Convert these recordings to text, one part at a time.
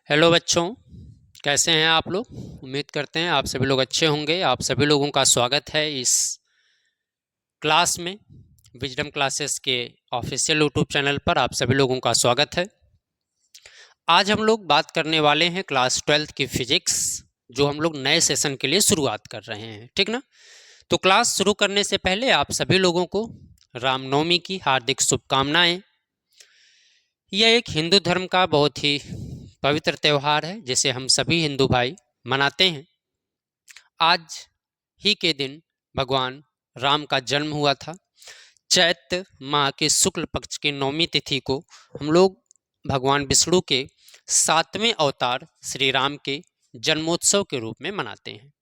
Hello बच्चों, कैसे हैं आप लोग। उम्मीद करते हैं आप सभी लोग अच्छे होंगे। आप सभी लोगों का स्वागत है इस क्लास में। विजडम क्लासेस के ऑफिशियल यूट्यूब चैनल पर आप सभी लोगों का स्वागत है। आज हम लोग बात करने वाले हैं क्लास 12th की फिजिक्स, जो हम लोग नए सेशन के लिए शुरुआत कर रहे हैं, ठीक ना। तो क्लास शुरू करने से पहले आप सभी लोगों को रामनवमी की हार्दिक शुभकामनाएं। यह एक हिंदू धर्म का बहुत ही पवित्र त्यौहार है जिसे हम सभी हिंदू भाई मनाते हैं। आज ही के दिन भगवान राम का जन्म हुआ था। चैत्र माह के शुक्ल पक्ष की नौमी तिथि को हम लोग भगवान विष्णु के 7वें अवतार श्री राम के जन्मोत्सव के रूप में मनाते हैं।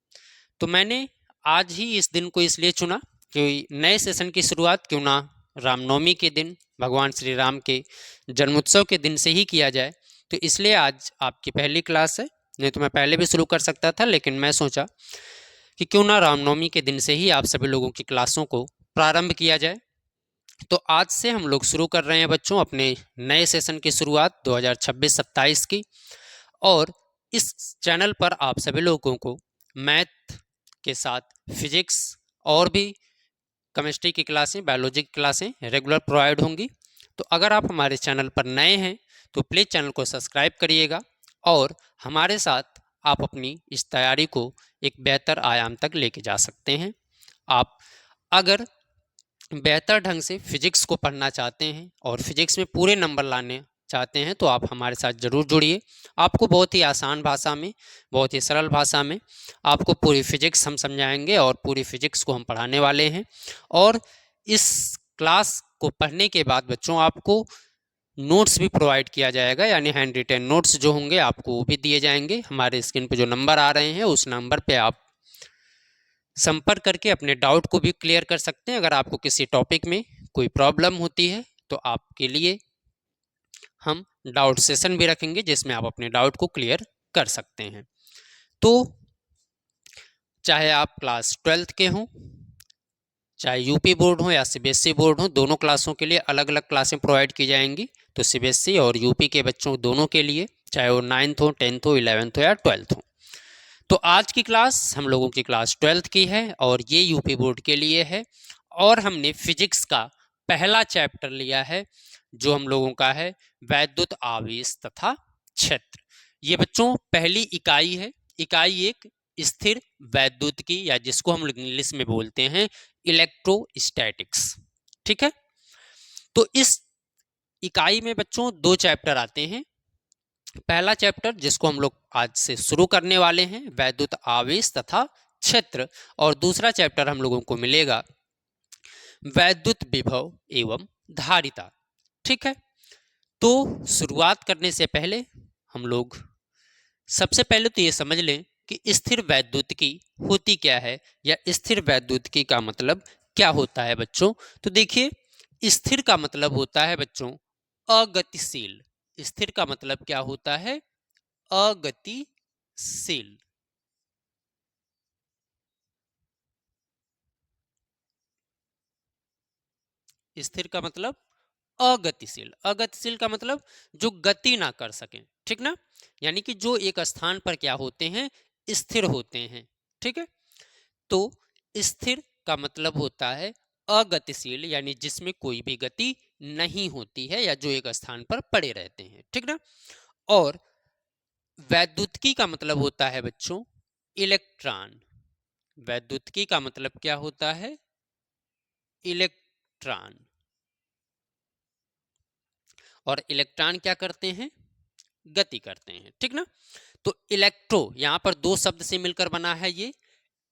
तो मैंने आज ही इस दिन को इसलिए चुना कि नए सेशन की शुरुआत क्यों ना रामनवमी के दिन भगवान श्री राम के जन्मोत्सव के दिन से ही किया जाए। तो इसलिए आज आपकी पहली क्लास है। नहीं तो मैं पहले भी शुरू कर सकता था, लेकिन मैं सोचा कि क्यों ना रामनवमी के दिन से ही आप सभी लोगों की क्लासों को प्रारंभ किया जाए। तो आज से हम लोग शुरू कर रहे हैं बच्चों अपने नए सेशन की शुरुआत 2026-27 की। और इस चैनल पर आप सभी लोगों को मैथ के साथ फिजिक्स और भी केमिस्ट्री की क्लासें, बायोलॉजी की क्लासें रेगुलर प्रोवाइड होंगी। तो अगर आप हमारे चैनल पर नए हैं तो प्लीज़ चैनल को सब्सक्राइब करिएगा और हमारे साथ आप अपनी इस तैयारी को एक बेहतर आयाम तक लेके जा सकते हैं। आप अगर बेहतर ढंग से फिजिक्स को पढ़ना चाहते हैं और फिजिक्स में पूरे नंबर लाने चाहते हैं तो आप हमारे साथ ज़रूर जुड़िए। आपको बहुत ही आसान भाषा में, बहुत ही सरल भाषा में आपको पूरी फिजिक्स हम समझाएंगे और पूरी फिजिक्स को हम पढ़ाने वाले हैं। और इस क्लास को पढ़ने के बाद बच्चों आपको नोट्स भी प्रोवाइड किया जाएगा, यानी हैंड रिटन नोट्स जो होंगे आपको वो भी दिए जाएंगे। हमारे स्क्रीन पे जो नंबर आ रहे हैं उस नंबर पे आप संपर्क करके अपने डाउट को भी क्लियर कर सकते हैं। अगर आपको किसी टॉपिक में कोई प्रॉब्लम होती है तो आपके लिए हम डाउट सेशन भी रखेंगे जिसमें आप अपने डाउट को क्लियर कर सकते हैं। तो चाहे आप क्लास 12th के हों, चाहे यूपी बोर्ड हो या सीबीएसई बोर्ड हो, दोनों क्लासों के लिए अलग अलग क्लासें प्रोवाइड की जाएंगी। तो सीबीएसई और यूपी के बच्चों दोनों के लिए, चाहे वो 9th हो, 10th हो, 11th हो या 12th हो। तो आज की क्लास हम लोगों की क्लास 12th की है और ये यूपी बोर्ड के लिए है। और हमने फिजिक्स का पहला चैप्टर लिया है जो हम लोगों का है वैद्युत आवेश तथा क्षेत्र। ये बच्चों पहली इकाई है। इकाई एक स्थिर वैद्युत की, या जिसको हम इंग्लिश में बोलते हैं इलेक्ट्रोस्टैटिक्स, ठीक है। तो इस इकाई में बच्चों दो चैप्टर आते हैं। पहला चैप्टर जिसको हम लोग आज से शुरू करने वाले हैं वैद्युत आवेश तथा क्षेत्र, और दूसरा चैप्टर हम लोगों को मिलेगा वैद्युत विभव एवं धारिता, ठीक है। तो शुरुआत करने से पहले हम लोग सबसे पहले तो ये समझ लें कि स्थिर वैद्युतिकी होती क्या है, या स्थिर वैद्युतिकी का मतलब क्या होता है बच्चों। तो देखिए, स्थिर का मतलब होता है बच्चों अगतिशील। स्थिर का मतलब क्या होता है? अगतिशील। स्थिर का मतलब अगतिशील। अगतिशील का मतलब जो गति ना कर सके, ठीक ना। यानी कि जो एक स्थान पर क्या होते हैं, स्थिर होते हैं, ठीक है। तो स्थिर का मतलब होता है अगतिशील, यानी जिसमें कोई भी गति नहीं होती है या जो एक स्थान पर पड़े रहते हैं, ठीक ना। और वैद्युतिकी का मतलब होता है बच्चों इलेक्ट्रॉन। वैद्युतिकी का मतलब क्या होता है? इलेक्ट्रॉन। और इलेक्ट्रॉन क्या करते हैं? गति करते हैं, ठीक ना। तो इलेक्ट्रो यहां पर दो शब्द से मिलकर बना है ये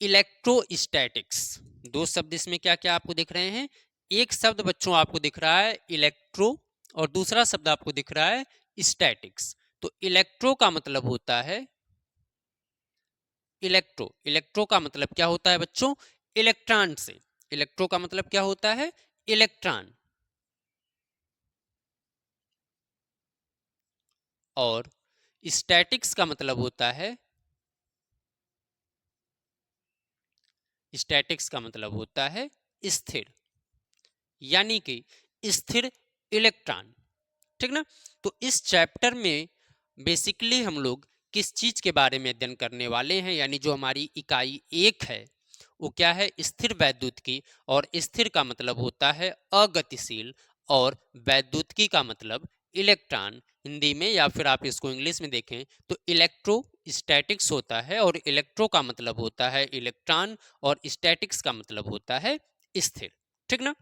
इलेक्ट्रोस्टैटिक्स। दो शब्द इसमें क्या क्या आपको दिख रहे हैं? एक शब्द बच्चों आपको दिख रहा है इलेक्ट्रो, और दूसरा शब्द आपको दिख रहा है स्टैटिक्स। तो इलेक्ट्रो का मतलब होता है इलेक्ट्रो। इलेक्ट्रो का मतलब क्या होता है बच्चों? इलेक्ट्रॉन से। इलेक्ट्रो का मतलब क्या होता है? इलेक्ट्रॉन। और स्टैटिक्स का मतलब होता है स्टैटिक्स का मतलब होता है स्थिर, यानी कि स्थिर इलेक्ट्रॉन, ठीक ना। तो इस चैप्टर में बेसिकली हम लोग किस चीज के बारे में अध्ययन करने वाले हैं, यानी जो हमारी इकाई 1 है वो क्या है, स्थिर वैद्युतिकी। और स्थिर का मतलब होता है अगतिशील, और वैद्युतिकी का मतलब इलेक्ट्रॉन हिंदी में, या फिर आप इसको इंग्लिश में देखें तो इलेक्ट्रोस्टैटिक्स होता है। और इलेक्ट्रो का मतलब होता है इलेक्ट्रॉन, और स्टैटिक्स का मतलब होता है स्थिर। ठीक ना।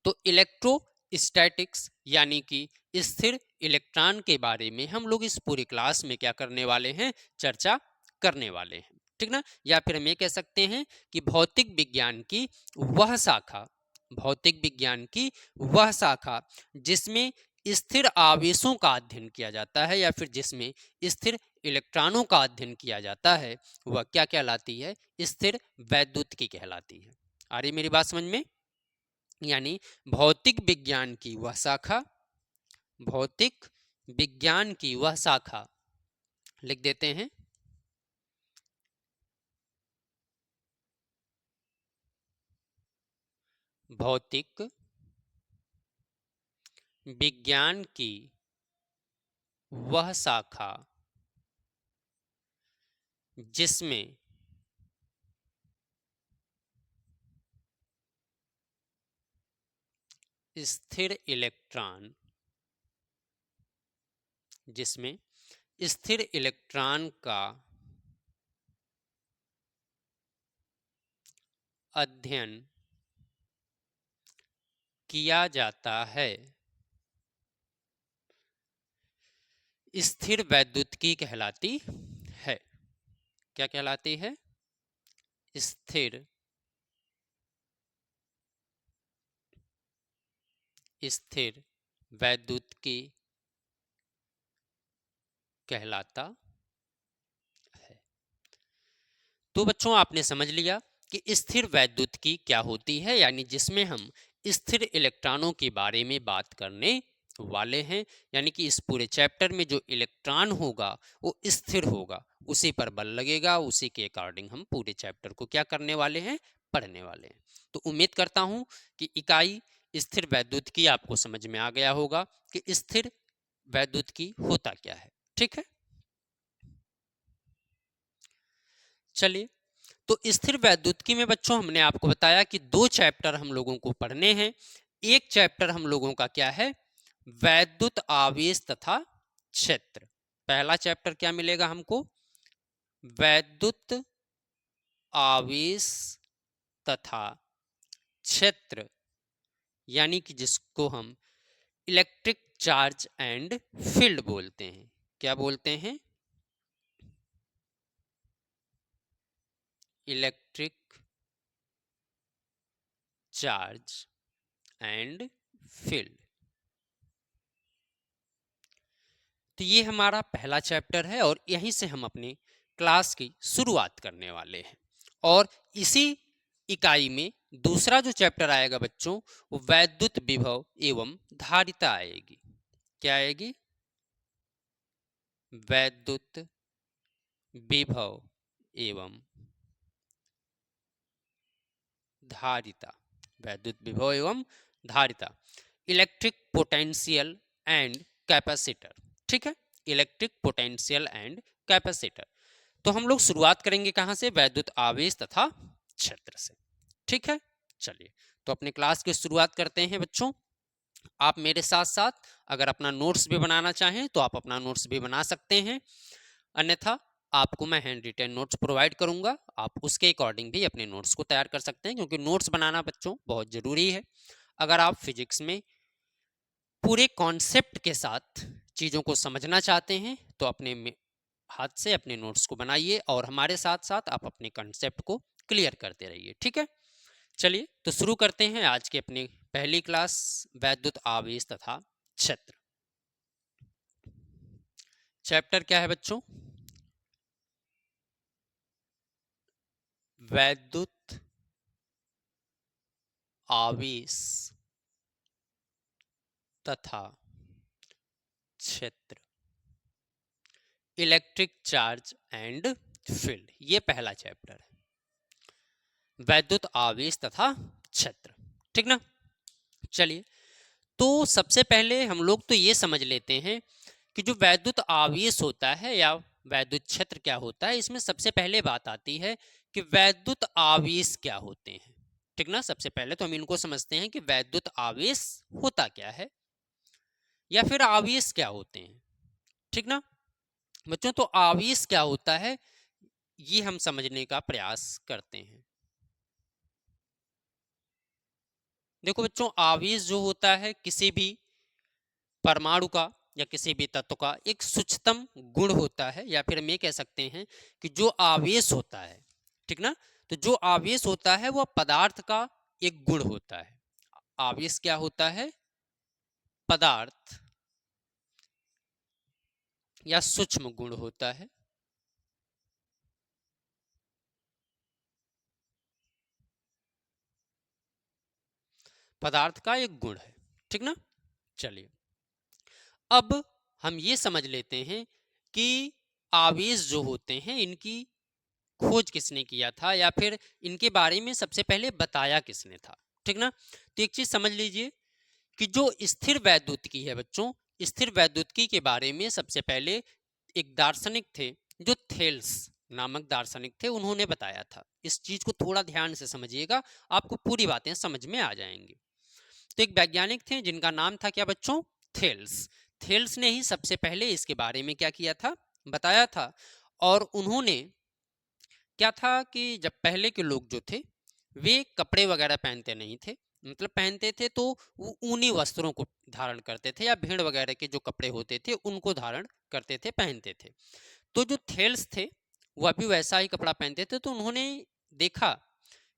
तो इलेक्ट्रोस्टैटिक्स यानी कि स्थिर इलेक्ट्रॉन के बारे में हम लोग इस पूरी क्लास में क्या करने वाले हैं, चर्चा करने वाले हैं। ठीक ना। या फिर हम ये कह सकते हैं कि भौतिक विज्ञान की वह शाखा, भौतिक विज्ञान की वह शाखा जिसमें स्थिर आवेशों का अध्ययन किया जाता है, या फिर जिसमें स्थिर इलेक्ट्रॉनों का अध्ययन किया जाता है, वह क्या कहलाती है, स्थिर वैद्युतिकी कहलाती है। आ रही मेरी बात समझ में। यानी भौतिक विज्ञान की वह शाखा, भौतिक विज्ञान की वह शाखा, लिख देते हैं भौतिक विज्ञान की वह शाखा जिसमें स्थिर इलेक्ट्रॉन, जिसमें स्थिर इलेक्ट्रॉन का अध्ययन किया जाता है, स्थिर वैद्युतिकी कहलाती है। क्या कहलाती है, स्थिर स्थिर वैद्युतिकी कहलाता है। तो बच्चों आपने समझ लिया कि स्थिर वैद्युतिकी क्या होती है, यानी जिसमें हम स्थिर इलेक्ट्रॉनों के बारे में बात करने वाले हैं। यानी कि इस पूरे चैप्टर में जो इलेक्ट्रॉन होगा वो स्थिर होगा, उसी पर बल लगेगा, उसी के अकॉर्डिंग हम पूरे चैप्टर को क्या करने वाले हैं, पढ़ने वाले हैं। तो उम्मीद करता हूं कि इकाई स्थिर वैद्युतिकी आपको समझ में आ गया होगा कि स्थिर वैद्युतिकी होता क्या है। ठीक है, चलिए। तो स्थिर वैद्युतिकी में बच्चों हमने आपको बताया कि 2 चैप्टर हम लोगों को पढ़ने हैं। एक चैप्टर हम लोगों का क्या है, वैद्युत आवेश तथा क्षेत्र। पहला चैप्टर क्या मिलेगा हमको, वैद्युत आवेश तथा क्षेत्र, यानी कि जिसको हम इलेक्ट्रिक चार्ज एंड फील्ड बोलते हैं। क्या बोलते हैं, इलेक्ट्रिक चार्ज एंड फील्ड। तो ये हमारा पहला चैप्टर है और यहीं से हम अपनी क्लास की शुरुआत करने वाले हैं। और इसी इकाई में दूसरा जो चैप्टर आएगा बच्चों, वो वैद्युत विभव एवं धारिता आएगी। क्या आएगी, वैद्युत विभव एवं धारिता, वैद्युत विभव एवं धारिता, इलेक्ट्रिक पोटेंशियल एंड कैपेसिटर। ठीक है, इलेक्ट्रिक पोटेंशियल एंड कैपेसिटर। तो हम लोग शुरुआत करेंगे कहां से, वैद्युत आवेश तथा क्षेत्र से। ठीक है, चलिए। तो अपने क्लास की शुरुआत करते हैं बच्चों। आप मेरे साथ साथ अगर अपना नोट्स भी बनाना चाहें तो आप अपना नोट्स भी बना सकते हैं, अन्यथा आपको मैं हैंड रिटन नोट्स प्रोवाइड करूंगा, आप उसके अकॉर्डिंग भी अपने नोट्स को तैयार कर सकते हैं, क्योंकि नोट्स बनाना बच्चों बहुत जरूरी है। अगर आप फिजिक्स में पूरे कॉन्सेप्ट के साथ चीज़ों को समझना चाहते हैं तो अपने हाथ से अपने नोट्स को बनाइए और हमारे साथ साथ आप अपने कॉन्सेप्ट को क्लियर करते रहिए। ठीक है, चलिए तो शुरू करते हैं आज के अपनी पहली क्लास, वैद्युत आवेश तथा क्षेत्र। चैप्टर क्या है बच्चों, वैद्युत आवेश तथा क्षेत्र, इलेक्ट्रिक चार्ज एंड फील्ड। ये पहला चैप्टर है, वैद्युत आवेश तथा क्षेत्र। ठीक ना। चलिए, तो सबसे पहले हम लोग तो ये समझ लेते हैं कि जो वैद्युत आवेश होता है या वैद्युत क्षेत्र क्या होता है, इसमें सबसे पहले बात आती है कि वैद्युत आवेश क्या होते हैं। ठीक ना, सबसे पहले तो हम इनको समझते हैं कि वैद्युत आवेश होता क्या है या फिर आवेश क्या होते हैं। ठीक ना बच्चों, तो आवेश क्या होता है ये हम समझने का प्रयास करते हैं। देखो बच्चों, आवेश जो होता है किसी भी परमाणु का या किसी भी तत्व का एक सूक्ष्मतम गुण होता है, या फिर हम ये कह सकते हैं कि जो आवेश होता है, ठीक ना, तो जो आवेश होता है वह पदार्थ का एक गुण होता है। आवेश क्या होता है? पदार्थ या सूक्ष्म गुण होता है। पदार्थ का एक गुण है। ठीक ना, चलिए अब हम ये समझ लेते हैं कि आवेश जो होते हैं इनकी खोज किसने किया था या फिर इनके बारे में सबसे पहले बताया किसने था। ठीक ना, तो एक चीज समझ लीजिए कि जो स्थिर वैद्युतिकी है बच्चों, स्थिर वैद्युतिकी के बारे में सबसे पहले एक दार्शनिक थे जो थेल्स नामक दार्शनिक थे, उन्होंने बताया था। इस चीज को थोड़ा ध्यान से समझिएगा, आपको पूरी बातें समझ में आ जाएंगी। तो एक वैज्ञानिक थे जिनका नाम था क्या बच्चों? थेल्स। थेल्स ने ही सबसे पहले इसके बारे में क्या किया था? बताया था। और उन्होंने क्या था कि जब पहले के लोग जो थे वे कपड़े वगैरह पहनते नहीं थे, मतलब पहनते थे तो वो ऊनी वस्त्रों को धारण करते थे या भेड़ वगैरह के जो कपड़े होते थे उनको धारण करते थे, पहनते थे। तो जो थेल्स थे वह भी वैसा ही कपड़ा पहनते थे। तो उन्होंने देखा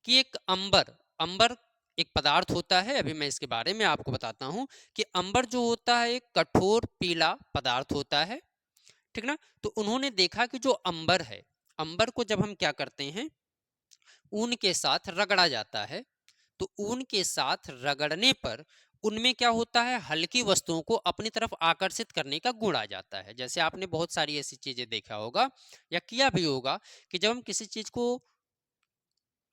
कि एक अंबर अंबर एक पदार्थ होता है। अभी मैं इसके बारे में आपको बताता हूँ कि अंबर जो होता है एक कठोर पीला पदार्थ होता है। ठीक ना, तो उन्होंने देखा कि जो अंबर है, अंबर को जब हम क्या करते हैं, ऊन के साथ रगड़ा जाता है, तो ऊन के साथ रगड़ने पर उनमें क्या होता है, हल्की वस्तुओं को अपनी तरफ आकर्षित करने का गुण आ जाता है। जैसे आपने बहुत सारी ऐसी चीजें देखा होगा या किया भी होगा कि जब हम किसी चीज को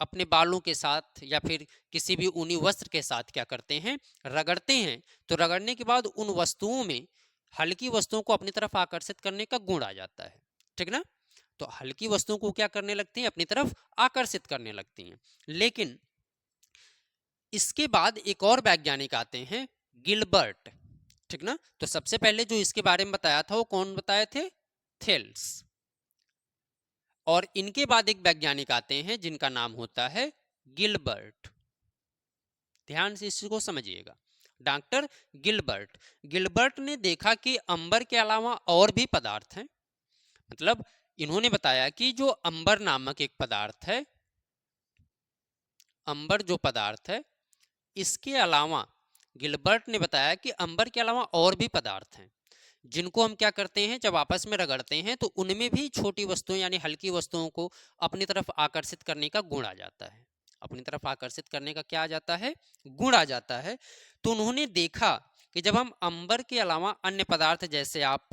अपने बालों के साथ या फिर किसी भी ऊनी वस्त्र के साथ क्या करते हैं, रगड़ते हैं, तो रगड़ने के बाद उन वस्तुओं में हल्की वस्तुओं को अपनी तरफ आकर्षित करने का गुण आ जाता है। ठीक ना, तो हल्की वस्तुओं को क्या करने लगती हैं, अपनी तरफ आकर्षित करने लगती हैं। लेकिन इसके बाद एक और वैज्ञानिक आते हैं, गिलबर्ट। ठीक ना, तो सबसे पहले जो इसके बारे में बताया था वो कौन बताए थे? थेल्स। और इनके बाद एक वैज्ञानिक आते हैं जिनका नाम होता है गिलबर्ट। ध्यान से इसको समझिएगा, डॉक्टर गिलबर्ट। गिलबर्ट ने देखा कि अंबर के अलावा और भी पदार्थ हैं। मतलब इन्होंने बताया कि जो अंबर नामक एक पदार्थ है, अंबर जो पदार्थ है, इसके अलावा गिलबर्ट ने बताया कि अंबर के अलावा और भी पदार्थ हैं जिनको हम क्या करते हैं, जब आपस में रगड़ते हैं तो उनमें भी छोटी वस्तुएं यानी हल्की वस्तुओं को अपनी तरफ आकर्षित करने का गुण आ जाता है। अपनी तरफ आकर्षित करने का क्या आ जाता है? गुण आ जाता है। तो उन्होंने देखा कि जब हम अंबर के अलावा अन्य पदार्थ, जैसे आप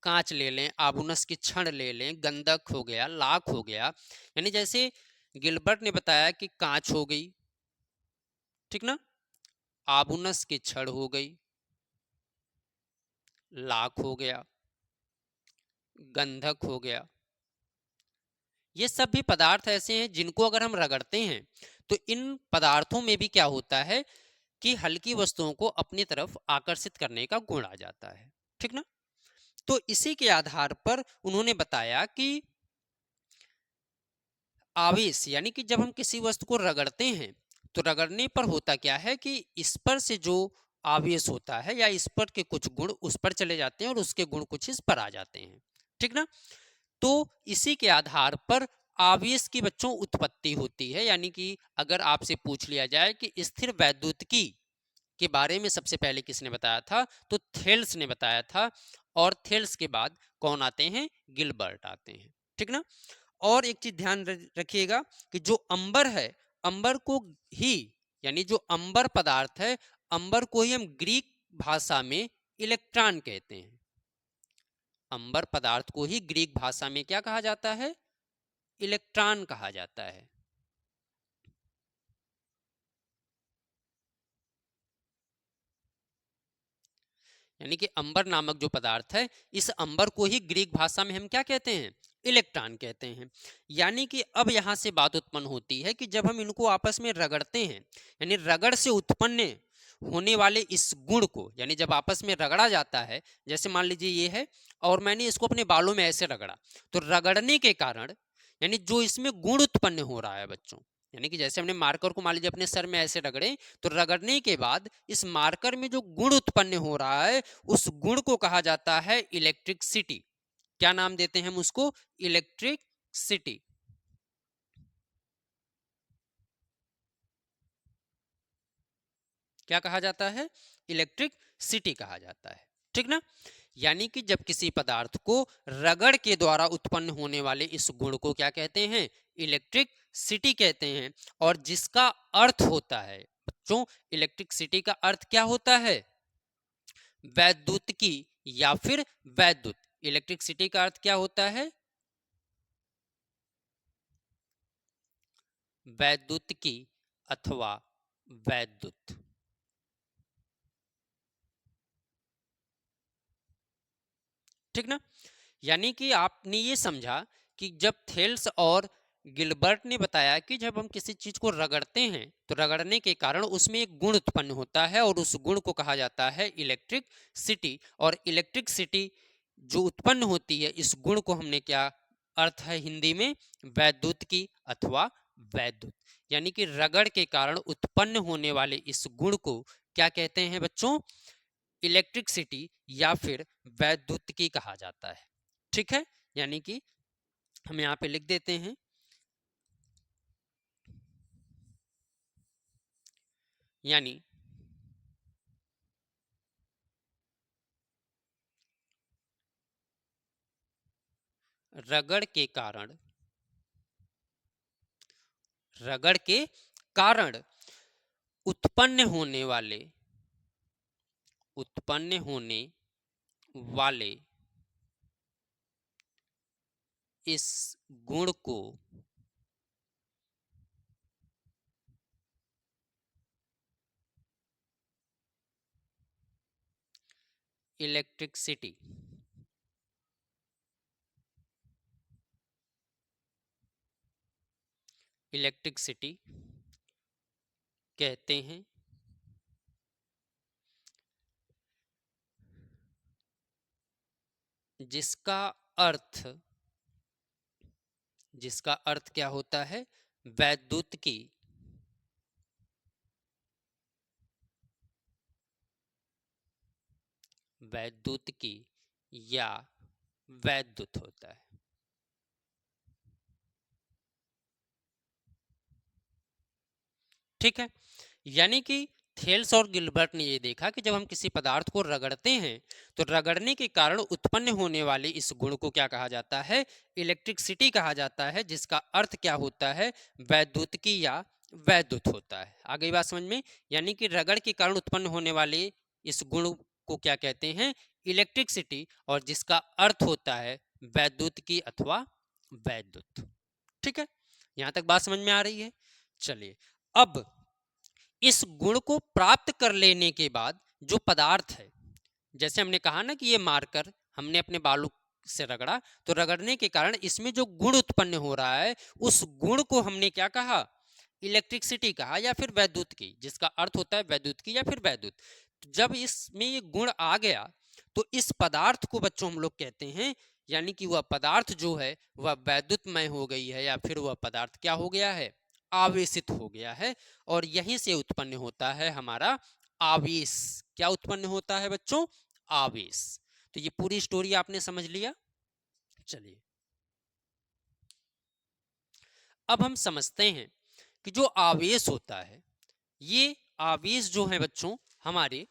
कांच ले लें, आबुनस की छड़ ले लें, गंधक हो गया, लाख हो गया, यानी जैसे गिलबर्ट ने बताया कि कांच हो गई, ठीक ना, आबुनस की छड़ हो गई, लाख हो गया, गंधक हो गया, ये सब भी पदार्थ ऐसे हैं जिनको अगर हम रगड़ते हैं तो इन पदार्थों में भी क्या होता है कि हल्की वस्तुओं को अपनी तरफ आकर्षित करने का गुण आ जाता है। ठीक ना, तो इसी के आधार पर उन्होंने बताया कि आवेश यानी कि जब हम किसी वस्तु को रगड़ते हैं तो रगड़ने पर होता क्या है कि इस पर से जो आवेश होता है या इस पर के कुछ गुण उस पर चले जाते हैं और उसके गुण कुछ इस पर आ जाते हैं। ठीक ना, तो इसी के आधार पर आवेश की बच्चों उत्पत्ति होती है। यानी कि अगर आपसे पूछ लिया जाए कि स्थिर वैद्युतिकी के बारे में सबसे पहले किसने बताया था, तो थेल्स ने बताया था। और थेल्स के बाद कौन आते हैं? गिलबर्ट आते हैं। ठीक ना, और एक चीज ध्यान रखिएगा कि जो अंबर है, अंबर को ही यानी जो अंबर पदार्थ है, अंबर को ही हम ग्रीक भाषा में इलेक्ट्रॉन कहते हैं। अंबर पदार्थ को ही ग्रीक भाषा में क्या कहा जाता है? इलेक्ट्रॉन कहा जाता है। यानी कि अंबर नामक जो पदार्थ है, इस अंबर को ही ग्रीक भाषा में हम क्या कहते हैं? इलेक्ट्रॉन कहते हैं। यानी कि अब यहां से बात उत्पन्न होती है कि जब हम इनको आपस में रगड़ते हैं, यानी रगड़ से उत्पन्न होने वाले इस गुण को, यानी जब आपस में रगड़ा जाता है, जैसे मान लीजिए ये है और मैंने इसको अपने बालों में ऐसे रगड़ा, तो रगड़ने के कारण यानी जो इसमें गुण उत्पन्न हो रहा है बच्चों, यानी कि जैसे हमने मार्कर को मान लीजिए अपने सर में ऐसे रगड़े, तो रगड़ने के बाद इस मार्कर में जो गुण उत्पन्न हो रहा है, उस गुण को कहा जाता है इलेक्ट्रिसिटी। क्या नाम देते हैं हम उसको? इलेक्ट्रिसिटी। क्या कहा जाता है? इलेक्ट्रिक सिटी कहा जाता है। ठीक ना? यानी कि जब किसी पदार्थ को रगड़ के द्वारा उत्पन्न होने वाले इस गुण को क्या कहते हैं? इलेक्ट्रिक सिटी कहते हैं। और जिसका अर्थ होता है बच्चों, इलेक्ट्रिक सिटी का अर्थ क्या होता है? वैद्युत की या फिर वैद्युत। इलेक्ट्रिक सिटी का अर्थ क्या होता है? वैद्युत की अथवा वैद्युत। ठीक ना? यानी कि आपने ये समझा कि जब थेल्स और गिलबर्ट ने बताया कि जब हम किसी चीज को रगड़ते हैं तो रगड़ने के कारण उसमें एक गुण उत्पन्न होता है और उस गुण को कहा जाता है इलेक्ट्रिक सिटी। और इलेक्ट्रिक सिटी जो उत्पन्न होती है, इस गुण को हमने क्या अर्थ है हिंदी में? वैद्युत की अथवा वैद्युत। यानी कि रगड़ के कारण उत्पन्न होने वाले इस गुण को क्या कहते हैं बच्चों? इलेक्ट्रिसिटी या फिर वैद्युतिकी कहा जाता है। ठीक है? यानी कि हम यहां पे लिख देते हैं, यानी रगड़ के कारण, रगड़ के कारण उत्पन्न होने वाले, उत्पन्न होने वाले इस गुण को इलेक्ट्रिसिटी, इलेक्ट्रिसिटी कहते हैं। जिसका अर्थ, जिसका अर्थ क्या होता है? वैद्युतिकी, वैद्युतिकी या वैद्युत होता है। ठीक है? यानी कि थेल्स और गिलबर्ट ने यह देखा कि जब हम किसी पदार्थ को रगड़ते हैं तो रगड़ने के कारण उत्पन्न होने वाले इस गुण को क्या कहा जाता है? इलेक्ट्रिसिटी कहा जाता है। जिसका अर्थ क्या होता है? वैद्युतिकी या वैद्युत होता है। आ गई बात समझ में? यानी कि रगड़ के कारण उत्पन्न होने वाले इस गुण को क्या कहते हैं? इलेक्ट्रिसिटी। और जिसका अर्थ होता है वैद्युतिकी अथवा वैद्युत। ठीक है? यहां तक बात समझ में आ रही है? चलिए, अब इस गुण को प्राप्त कर लेने के बाद जो पदार्थ है, जैसे हमने कहा ना कि ये मार्कर हमने अपने बालों से रगड़ा, तो रगड़ने के कारण इसमें जो गुण उत्पन्न हो रहा है, उस गुण को हमने क्या कहा? इलेक्ट्रिसिटी कहा या फिर वैद्युत की। जिसका अर्थ होता है वैद्युत की या फिर वैद्युत। जब इसमें ये गुण आ गया तो इस पदार्थ को बच्चों हम लोग कहते हैं, यानी कि वह पदार्थ जो है वह वैद्युतमय हो गई है या फिर वह पदार्थ क्या हो गया है? आवेशित हो गया है। और यहीं से उत्पन्न होता है हमारा आवेश। क्या उत्पन्न होता है बच्चों? आवेश। तो ये पूरी स्टोरी आपने समझ लिया। चलिए, अब हम समझते हैं कि जो आवेश होता है, ये आवेश जो है बच्चों हमारे,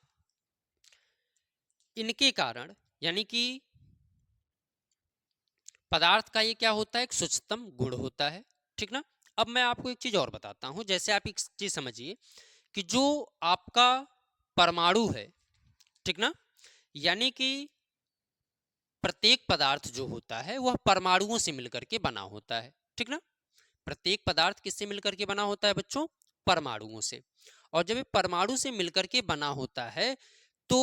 इनके कारण यानी कि पदार्थ का ये क्या होता है? एक सूक्ष्मतम गुण होता है। ठीक ना? अब मैं आपको एक चीज और बताता हूं। जैसे आप एक चीज समझिए कि जो आपका परमाणु है, ठीक ना, यानी कि प्रत्येक पदार्थ जो होता है वह परमाणुओं से मिलकर के बना होता है। ठीक ना? प्रत्येक पदार्थ किससे मिलकर के बना होता है बच्चों? परमाणुओं से। और जब ये परमाणु से मिलकर के बना होता है तो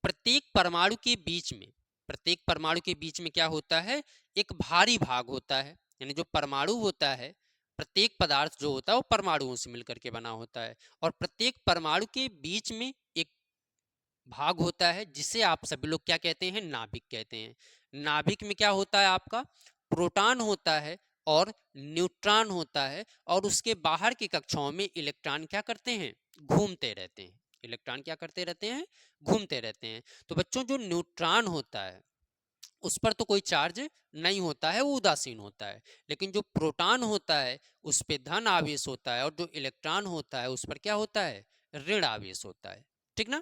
प्रत्येक परमाणु के बीच में, प्रत्येक परमाणु के बीच में क्या होता है, एक भारी भाग होता है। यानी जो परमाणु होता है, प्रत्येक पदार्थ जो होता है वो परमाणुओं से मिलकर के बना होता है, और प्रत्येक परमाणु के बीच में एक भाग होता है जिसे आप सभी लोग क्या कहते हैं, नाभिक कहते हैं। नाभिक में क्या होता है, आपका प्रोटॉन होता है और न्यूट्रॉन होता है, और उसके बाहर की कक्षाओं में इलेक्ट्रॉन क्या करते हैं, घूमते रहते हैं। इलेक्ट्रॉन क्या करते रहते हैं, घूमते रहते हैं। तो बच्चों जो न्यूट्रॉन होता है उस पर तो कोई चार्ज नहीं होता है, वो उदासीन होता है। लेकिन जो प्रोटॉन होता है उस पर धन आवेश होता है, और जो इलेक्ट्रॉन होता है उस पर क्या होता है, ऋण आवेश होता है। ठीक ना।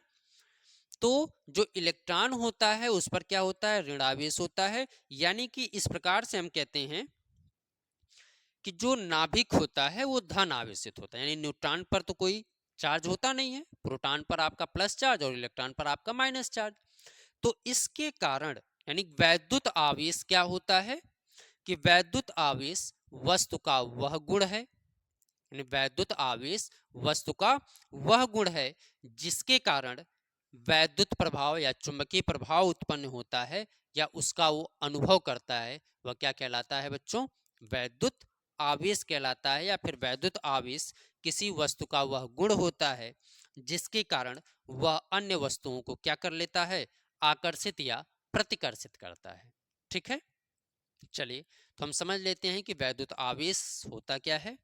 तो जो इलेक्ट्रॉन होता है उस पर क्या होता है, ऋण आवेश होता है। यानी कि इस प्रकार से हम कहते हैं कि जो नाभिक होता है वो धन आवेशित होता है। यानी न्यूट्रॉन पर तो कोई चार्ज होता नहीं है, प्रोटॉन पर आपका प्लस चार्ज और इलेक्ट्रॉन पर आपका माइनस चार्ज। तो इसके कारण यानी वैद्युत आवेश क्या होता है कि वैद्युत आवेश वस्तु का वह गुण है, यानी वैद्युत आवेश वस्तु का वह गुण है जिसके कारण वैद्युत प्रभाव या चुंबकीय प्रभाव उत्पन्न होता है या उसका वो अनुभव करता है, वह क्या कहलाता है बच्चों, वैद्युत आवेश कहलाता है। या फिर वैद्युत आवेश किसी वस्तु का वह गुण होता है जिसके कारण वह अन्य वस्तुओं को क्या कर लेता है, आकर्षित या प्रतिकर्षित करता है। ठीक है, चलिए तो हम समझ लेते हैं कि वैद्युत आवेश होता क्या है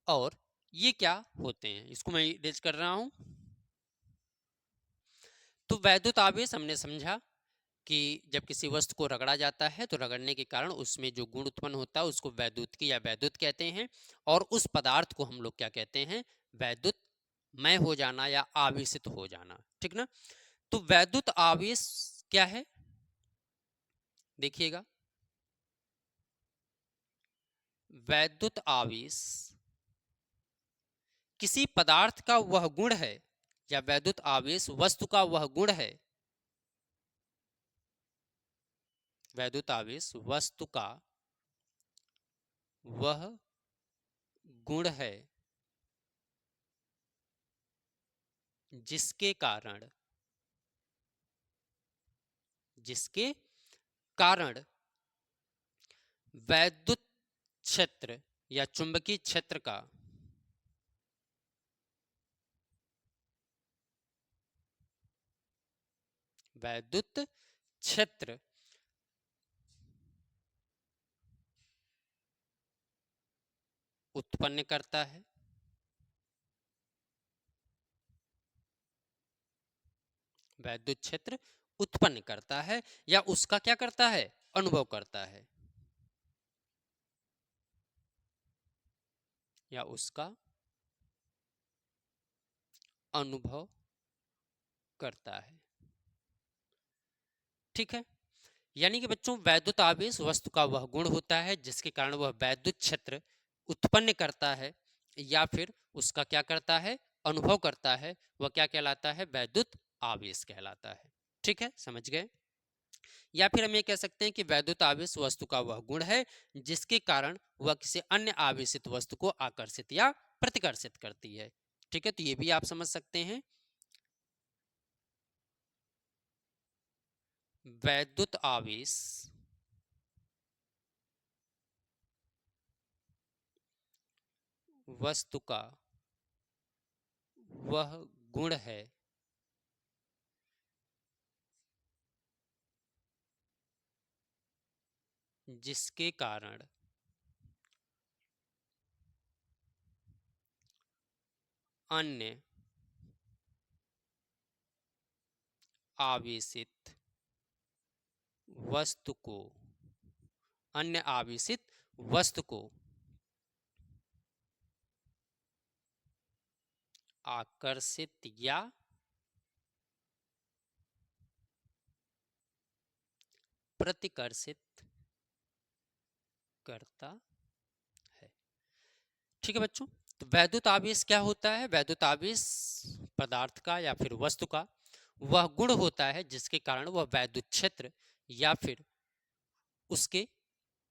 और ये क्या होते हैं। इसको मैं इरेज कर रहा हूं। तो वैद्युत आवेश हमने समझा कि जब किसी वस्तु को रगड़ा जाता है तो रगड़ने के कारण उसमें जो गुण उत्पन्न होता है उसको वैद्युतिकी या वैद्युत कहते हैं, और उस पदार्थ को हम लोग क्या कहते हैं, वैद्युतमय हो जाना या आवेशित हो जाना। ठीक ना। तो वैद्युत आवेश क्या है, देखिएगा। वैद्युत आवेश किसी पदार्थ का वह गुण है, या वैद्युत आवेश वस्तु का वह गुण है, वैद्युत आवेश वस्तु का वह गुण है जिसके कारण, जिसके कारण वैद्युत क्षेत्र या चुंबकीय क्षेत्र का वैद्युत क्षेत्र उत्पन्न करता है। वैद्युत क्षेत्र उत्पन्न करता है या उसका क्या करता है, अनुभव करता है, या उसका अनुभव करता है। ठीक है। यानी कि बच्चों वैद्युत आवेश वस्तु का वह गुण होता है जिसके कारण वह वैद्युत क्षेत्र उत्पन्न करता है या फिर उसका क्या करता है, अनुभव करता है, वह क्या कहलाता है, वैद्युत आवेश कहलाता है। ठीक है, समझ गए। या फिर हम ये कह सकते हैं कि वैद्युत आवेश वस्तु का वह गुण है जिसके कारण वह किसी अन्य आवेशित वस्तु को आकर्षित या प्रतिकर्षित करती है। ठीक है, तो ये भी आप समझ सकते हैं। वैद्युत आवेश वस्तु का वह गुण है जिसके कारण अन्य आवेशित वस्तु को, अन्य आवेशित वस्तु को आकर्षित या प्रतिकर्षित करता है। ठीक है बच्चों, तो वैद्युत आवेश क्या होता है, वैद्युत आवेश पदार्थ का या फिर वस्तु का वह गुण होता है जिसके कारण वह वैद्युत क्षेत्र या फिर उसके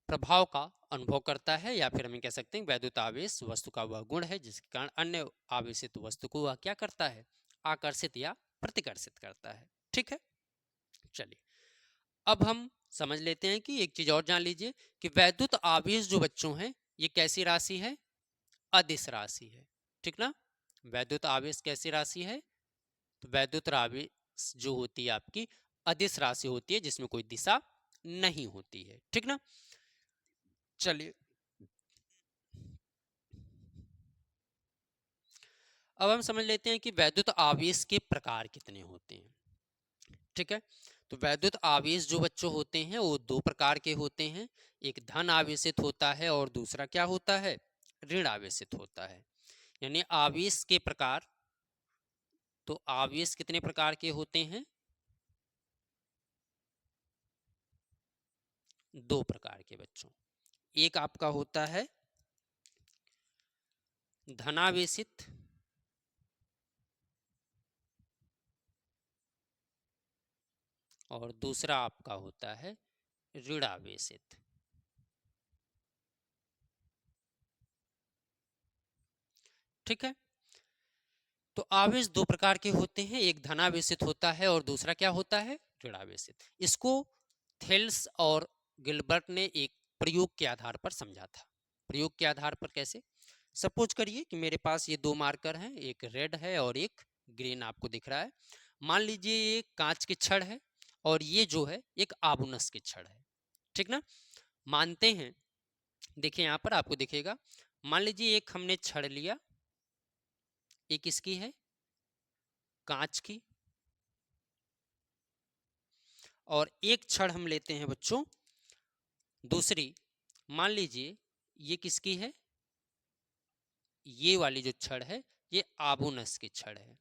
प्रभाव का अनुभव करता है, या फिर हम कह सकते हैं वैद्युत आवेश वस्तु का वह गुण है जिसके कारण अन्य आवेशित वस्तु को वह क्या करता है, आकर्षित या प्रतिकर्षित करता है। ठीक है, चलिए अब हम समझ लेते हैं कि एक चीज और जान लीजिए कि वैद्युत आवेश जो बच्चों हैं ये कैसी राशि है, अदिश राशि है। ठीक ना, वैद्युत आवेश कैसी राशि है, तो वैद्युत आवेश जो होती है आपकी अदिश राशि होती है जिसमें कोई दिशा नहीं होती है। ठीक ना, चलिए अब हम समझ लेते हैं कि वैद्युत आवेश के प्रकार कितने होते हैं। ठीक है, तो वैद्युत आवेश जो बच्चों होते हैं वो दो प्रकार के होते हैं, एक धन आवेशित होता है और दूसरा क्या होता है, ऋण आवेशित होता है। यानी आवेश के प्रकार, तो आवेश कितने प्रकार के होते हैं, दो प्रकार के बच्चों। एक आपका होता है धनावेशित और दूसरा आपका होता है ऋण आवेशित। ठीक है, तो आवेश दो प्रकार के होते हैं, एक धनावेशित होता है और दूसरा क्या होता है, ऋणावेशित। इसको थेल्स और गिलबर्ट ने एक प्रयोग के आधार पर समझा था। प्रयोग के आधार पर कैसे, सपोज करिए कि मेरे पास ये दो मार्कर हैं, एक रेड है और एक ग्रीन आपको दिख रहा है। मान लीजिए ये कांच की छड़ है और ये जो है एक आबुनस की छड़ है। ठीक ना, मानते हैं, देखिए यहां पर आपको दिखेगा, मान लीजिए एक हमने छड़ लिया, एक इसकी है कांच की, और एक छड़ हम लेते हैं बच्चों दूसरी, मान लीजिए ये किसकी है, ये वाली जो छड़ है ये आबुनस की छड़ है।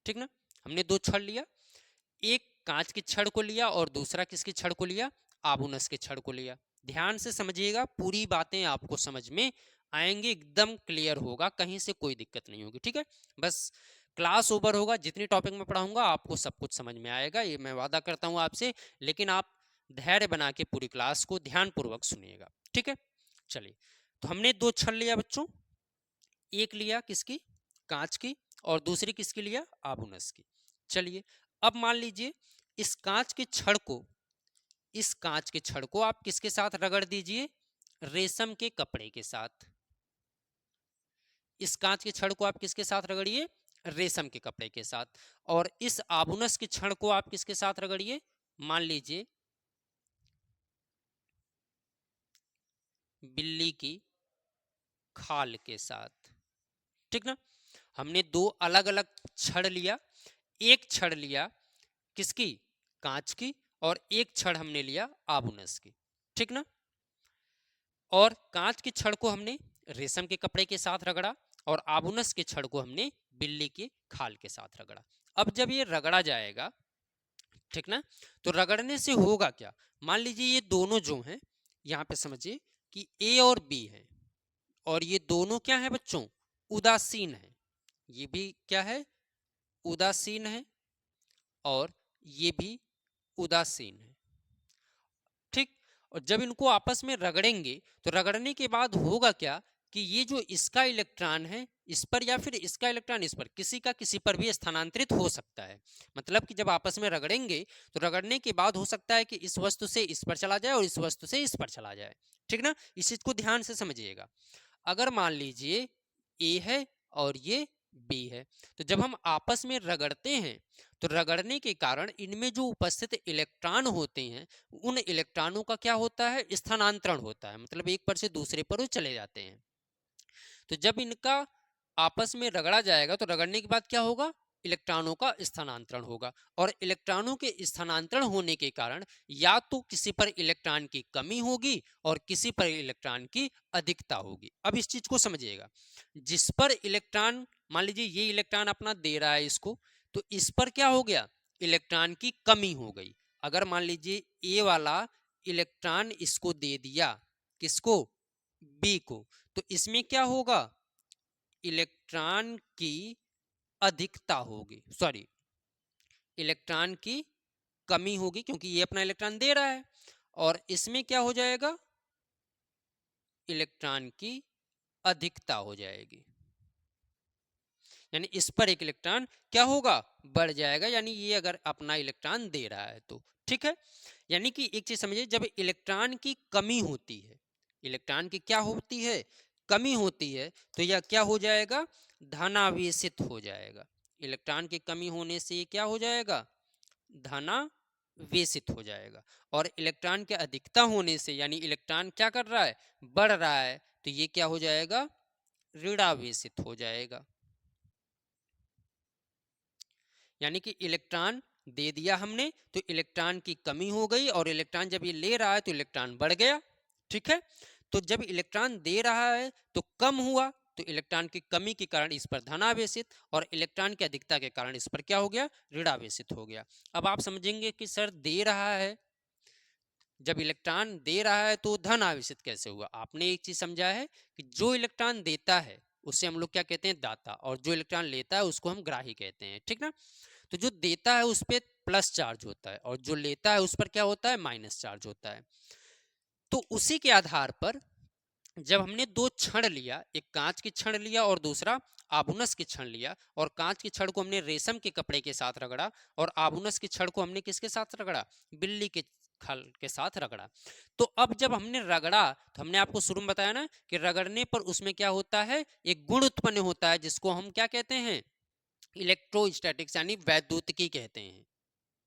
ठीक ना, हमने दो छड़ लिया, एक कांच की छड़ को लिया और दूसरा किसकी छड़ को लिया, आबुनस की छड़ को लिया। ध्यान से समझिएगा, पूरी बातें आपको समझ में आएंगे, एकदम क्लियर होगा, कहीं से कोई दिक्कत नहीं होगी। ठीक है, बस क्लास ओवर होगा, जितनी टॉपिक में पढ़ाऊंगा आपको सब कुछ समझ में आएगा, ये मैं वादा करता हूं आपसे, लेकिन आप धैर्य बना के पूरी क्लास को ध्यान पूर्वक सुनिएगा। ठीक है, चलिए, तो हमने दो छड़ लिया बच्चों, एक लिया किसकी, कांच की, और दूसरी किसकी लिया, आबुनस की। चलिए अब मान लीजिए इस कांच के छड़ को, इस कांच के छड़ को आप किसके साथ रगड़ दीजिए, रेशम के कपड़े के साथ। इस कांच के छड़ को आप किसके साथ रगड़िए, रेशम के कपड़े के साथ। और इस आबुनस के छड़ को आप किसके साथ रगड़िए, मान लीजिए बिल्ली की खाल के साथ। ठीक ना, हमने दो अलग अलग छड़ लिया, एक छड़ लिया किसकी, कांच की, और एक छड़ हमने लिया आबुनस की। ठीक ना, और कांच की छड़ को हमने रेशम के कपड़े के साथ रगड़ा और आबुनस के छड़ को हमने बिल्ली के खाल के साथ रगड़ा। अब जब ये रगड़ा जाएगा, ठीक ना, तो रगड़ने से होगा क्या, मान लीजिए ये दोनों जो हैं, यहाँ पे समझिए कि ए और बी है, और ये दोनों क्या है बच्चों, उदासीन है। ये भी क्या है, उदासीन है, और ये भी उदासीन है। ठीक, और जब इनको आपस में रगड़ेंगे तो रगड़ने के बाद होगा क्या कि ये जो इसका इलेक्ट्रॉन है इस पर, या फिर इसका इलेक्ट्रॉन इस पर, किसी का किसी पर भी स्थानांतरित हो सकता है। मतलब कि जब आपस में रगड़ेंगे तो रगड़ने के बाद हो सकता है कि इस वस्तु से इस पर चला जाए और इस वस्तु से इस पर चला जाए। ठीक ना, इस चीज को ध्यान से समझिएगा। अगर मान लीजिए ए है और ये बी है, तो जब हम आपस में रगड़ते हैं तो रगड़ने के कारण इनमें जो उपस्थित इलेक्ट्रॉन होते हैं उन इलेक्ट्रॉनों का क्या होता है, स्थानांतरण होता है, मतलब एक पर से दूसरे पर वो चले जाते हैं। तो जब इनका आपस में रगड़ा जाएगा तो रगड़ने के बाद क्या होगा, इलेक्ट्रॉनों का स्थानांतरण होगा, और इलेक्ट्रॉनों के स्थानांतरण होने के कारण या तो किसी पर इलेक्ट्रॉन की कमी होगी और किसी पर इलेक्ट्रॉन की अधिकता होगी। अब इस चीज को समझिएगा, जिस पर इलेक्ट्रॉन, मान लीजिए ये इलेक्ट्रॉन अपना दे रहा है इसको, तो इस पर क्या हो गया, इलेक्ट्रॉन की कमी हो गई। अगर मान लीजिए ए वाला इलेक्ट्रॉन इसको दे दिया, किसको, बी को, तो इसमें क्या होगा, इलेक्ट्रॉन की अधिकता होगी, सॉरी इलेक्ट्रॉन की कमी होगी, क्योंकि ये अपना इलेक्ट्रॉन दे रहा है, और इसमें क्या हो जाएगा, इलेक्ट्रॉन की अधिकता हो जाएगी। यानी इस पर एक इलेक्ट्रॉन क्या होगा, बढ़ जाएगा, यानी ये अगर अपना इलेक्ट्रॉन दे रहा है तो ठीक है। यानी कि एक चीज समझिए, जब इलेक्ट्रॉन की कमी होती है, इलेक्ट्रॉन की क्या होती है, कमी होती है, तो यह क्या हो जाएगा, धनावेशित हो जाएगा। इलेक्ट्रॉन की कमी होने से ये क्या हो जाएगा, धनावेशित हो जाएगा। और इलेक्ट्रॉन के अधिकता होने से, यानी इलेक्ट्रॉन क्या कर रहा है, बढ़ रहा है, तो ये क्या हो जाएगा, ऋणावेशित हो जाएगा। यानी कि इलेक्ट्रॉन दे दिया हमने तो इलेक्ट्रॉन की कमी हो गई, और इलेक्ट्रॉन जब ये ले रहा है तो इलेक्ट्रॉन बढ़ गया, ठीक है। तो जब इलेक्ट्रॉन दे रहा है तो कम हुआ, तो इलेक्ट्रॉन की कमी के कारण इस पर धनावेशित, और इलेक्ट्रॉन की अधिकता के कारण इस पर क्या हो गया, ऋणावेशित हो गया। अब आप समझेंगे कि सर दे रहा है, जब इलेक्ट्रॉन दे रहा है तो धन आवेशित कैसे हुआ। आपने एक चीज समझा है कि जो इलेक्ट्रॉन देता है उसे हम लोग क्या कहते हैं, दाता, और जो इलेक्ट्रॉन लेता है उसको हम ग्राही कहते हैं, ठीक ना। तो जो देता है उस पर प्लस चार्ज होता है, और जो लेता है उस पर क्या होता है, माइनस चार्ज होता है। तो उसी के आधार पर जब हमने दो क्षण लिया, एक कांच की क्षण लिया और दूसरा आभुनस की क्षण लिया, और कांच की क्षण को हमने रेशम के कपड़े के साथ रगड़ा, और आभुनस की क्षण को हमने किसके साथ रगड़ा, बिल्ली के खल के साथ रगड़ा। तो अब जब हमने रगड़ा तो हमने आपको शुरू में बताया ना कि रगड़ने पर उसमें क्या होता है, एक गुण उत्पन्न होता है, जिसको हम क्या कहते हैं, इलेक्ट्रोस्टैटिक्स यानी वैद्युतिकी कहते हैं,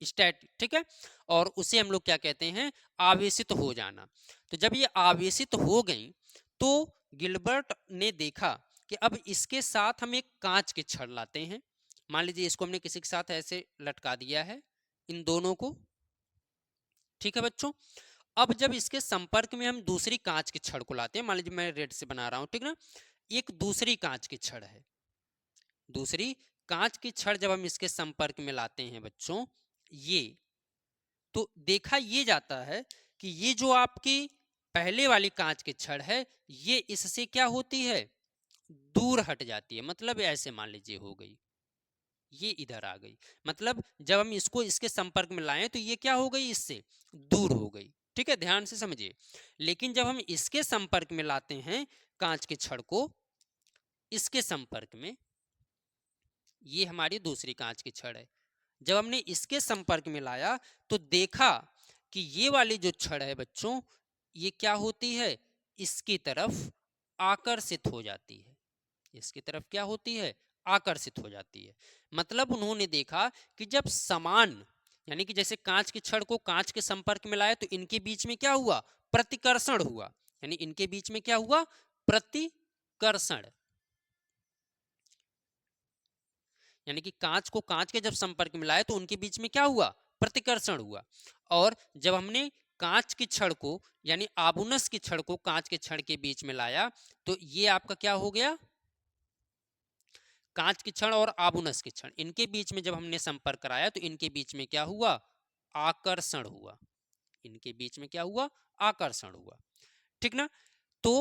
स्टैट, ठीक है। और उसे हम लोग क्या कहते हैं, आवेशित हो जाना। तो जब ये आवेशित हो गई तो गिलबर्ट ने देखा कि अब इसके साथ हम एक कांच के छड़ लाते हैं। मान लीजिए इसको हमने किसी के साथ ऐसे लटका दिया है, इन दोनों को, ठीक है बच्चों। अब जब इसके संपर्क में हम दूसरी कांच की छड़ को लाते हैं, मान लीजिए मैं रेड से बना रहा हूं, ठीक ना, एक दूसरी कांच की छड़ है, दूसरी कांच की छड़ जब हम इसके संपर्क में लाते हैं बच्चों, ये तो देखा ये जाता है कि ये जो आपकी पहले वाली कांच की छड़ है, ये इससे क्या होती है, दूर हट जाती है। मतलब ऐसे मान लीजिए हो गई, ये इधर आ गई, मतलब जब हम इसको इसके संपर्क में लाएं तो ये क्या हो गई, इससे दूर हो गई, ठीक है, ध्यान से समझिए। लेकिन जब हम इसके संपर्क में लाते हैं कांच के छड़ को, इसके संपर्क में, ये हमारी दूसरी कांच की छड़ है, जब हमने इसके संपर्क में लाया तो देखा कि ये वाली जो छड़ है बच्चों, ये क्या होती है, इसकी तरफ आकर्षित हो जाती है, इसकी तरफ क्या होती है, आकर्षित हो जाती है। मतलब उन्होंने देखा कि जब समान, यानी कि जैसे कांच की छड़ को कांच के संपर्क में लाया तो इनके बीच में क्या हुआ, प्रतिकर्षण हुआ, यानी इनके बीच में क्या हुआ, प्रतिकर्षण, यानी कि कांच को कांच के जब संपर्क में लाए तो उनके बीच में क्या हुआ, प्रतिकर्षण हुआ। और जब हमने कांच की छड़ को यानी आबुनस की छड़ को कांच के छड़ के बीच में लाया तो ये आपका क्या हो गया, कांच की छड़ और आबुनस की छड़, इनके बीच में जब हमने संपर्क कराया तो इनके बीच में क्या हुआ, आकर्षण हुआ, इनके बीच में क्या हुआ, आकर्षण हुआ, ठीक ना। तो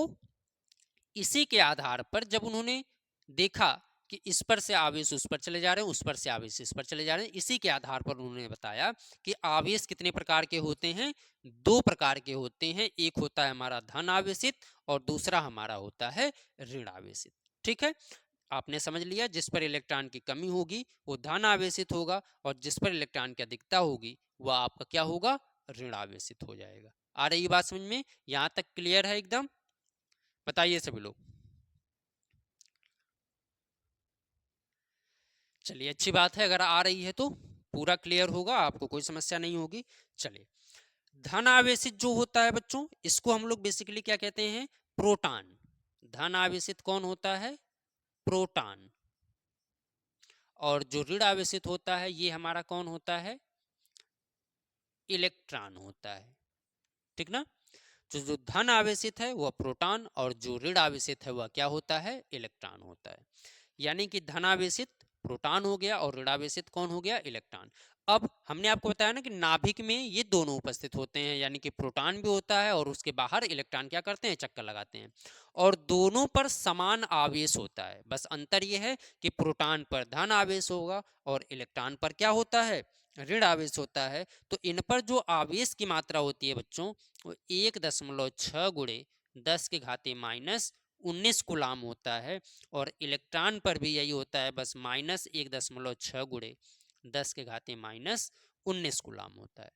इसी के आधार पर जब उन्होंने देखा कि इस पर से आवेश उस पर चले जा रहे हैं, उस पर से आवेश इस पर चले जा रहे हैं, इसी के आधार पर उन्होंने बताया कि आवेश कितने प्रकार के होते हैं, दो प्रकार के होते हैं, एक होता है हमारा धन आवेशित और दूसरा हमारा होता है ऋण आवेशित, ठीक है। आपने समझ लिया, जिस पर इलेक्ट्रॉन की कमी होगी वो धन आवेशित होगा, और जिस पर इलेक्ट्रॉन की अधिकता होगी वह आपका क्या होगा, ऋण आवेशित हो जाएगा। आ रही बात समझ में, यहां तक क्लियर है एकदम, बताइए सभी लोग। चलिए अच्छी बात है, अगर आ रही है तो पूरा क्लियर होगा, आपको कोई समस्या नहीं होगी। चलिए, धन आवेशित जो होता है बच्चों, इसको हम लोग बेसिकली क्या कहते हैं, प्रोटॉन। धन आवेशित कौन होता है, प्रोटॉन। और जो ऋण आवेशित होता है ये हमारा कौन होता है, इलेक्ट्रॉन होता है, ठीक ना। जो जो धन आवेशित है वह प्रोटॉन, और जो ऋण आवेशित है वह क्या होता है, इलेक्ट्रॉन होता है। यानी कि धनावेशित प्रोटॉन हो गया और ऋणावेशित कौन हो गया, इलेक्ट्रॉन। अब हमने आपको बताया ना कि नाभिक में ये दोनों उपस्थित होते हैं, यानी कि प्रोटॉन भी होता है और उसके बाहर इलेक्ट्रॉन क्या करते हैं, चक्कर लगाते हैं, और दोनों पर समान आवेश होता है। बस अंतर यह है कि प्रोटॉन पर धन आवेश होगा और इलेक्ट्रॉन पर क्या होता है, ऋण आवेश होता है। तो इन पर जो आवेश की मात्रा होती है बच्चों, वो 1.6 गुणे 10 के घाते 19 कूलाम होता है, और इलेक्ट्रॉन पर भी यही होता है, बस -1.6 गुणे 10 के घाते -19 कूलाम होता है।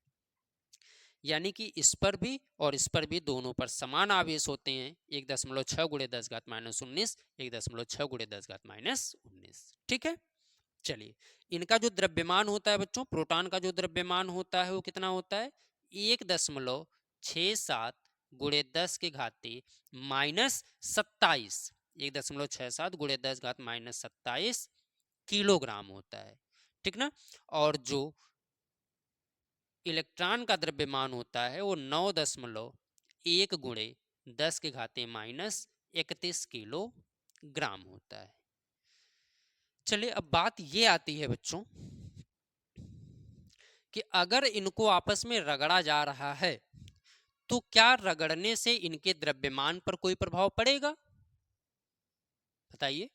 यानी कि इस पर भी और इस पर भी दोनों पर समान आवेश होते हैं, 1.6 गुणे 10 घात -19, 1.6 गुणे 10 घात -19। ठीक है, चलिए इनका जो द्रव्यमान होता है बच्चों, प्रोटॉन का जो द्रव्यमान होता है वो कितना होता है, 1.67 गुणे 10 के घाते -27, 1.67 गुणे 10 घात -27 किलोग्राम होता है। ठीक ना। और जो इलेक्ट्रॉन का द्रव्यमान होता है वो 9.1 गुणे 10 के घाते -31 किलोग्राम होता है। चलिए अब बात ये आती है बच्चों कि अगर इनको आपस में रगड़ा जा रहा है तो क्या रगड़ने से इनके द्रव्यमान पर कोई प्रभाव पड़ेगा? बताइए।